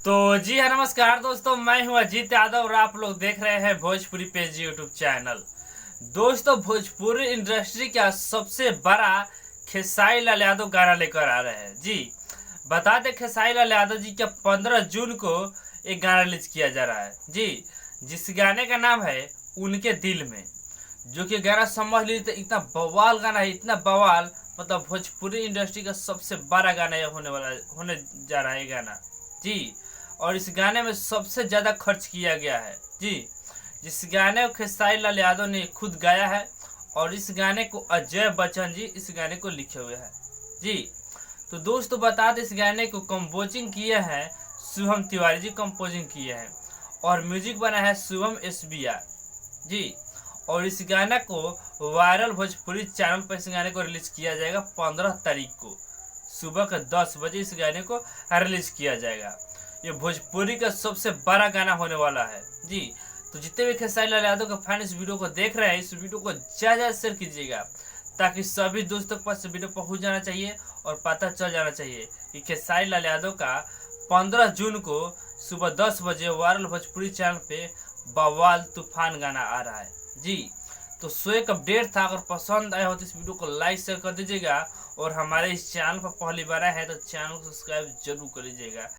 तो जी हाँ, नमस्कार दोस्तों, मैं हूँ अजीत यादव और आप लोग देख रहे हैं भोजपुरी पेज यूट्यूब चैनल। दोस्तों, भोजपुरी इंडस्ट्री का सबसे बड़ा खेसारी लाल यादव गाना लेकर आ रहे हैं। जी बता दें, खेसारी लाल यादव जी का 15 जून को एक गाना रिलीज किया जा रहा है। जी, जिस गाने का नाम है उनके दिल में, जो कि गाना समझ लीजिए इतना बवाल गाना है, इतना बवाल, मतलब भोजपुरी इंडस्ट्री का सबसे बड़ा गाना यह होने जा रहा है ये गाना। जी, और इस गाने में सबसे ज्यादा खर्च किया गया है। जी, जिस गाने को खेसारी लाल यादव ने खुद गाया है और इस गाने को अजय बच्चन जी इस गाने को लिखे हुए हैं। जी, तो दोस्तों बता दें, इस गाने को कंपोजिंग किए हैं शुभम तिवारी जी, कंपोजिंग किए हैं और म्यूजिक बना है शुभम SBR जी। और इस गाना को वायरल भोजपुरी चैनल पर इस गाने को रिलीज किया जाएगा 15 तारीख को सुबह के 10 बजे इस गाने को रिलीज किया जाएगा। ये भोजपुरी का सबसे बड़ा गाना होने वाला है। जी, तो जितने भी खेसारी लाल यादव का फैन इस वीडियो को देख रहे हैं, इस वीडियो को ज्यादा शेयर कीजिएगा ताकि सभी दोस्तों के पास वीडियो पहुंच जाना चाहिए और पता चल जाना चाहिए कि खेसारी लाल यादव का 15 जून को सुबह 10 बजे वायरल भोजपुरी चैनल पे बवाल तूफान गाना आ रहा है। जी, तो सो एक अपडेट था। अगर पसंद आया हो तो इस वीडियो को लाइक शेयर कर दीजिएगा और हमारे इस चैनल पर पहली बार आए हैं तो चैनल को सब्सक्राइब जरूर कर लीजिएगा।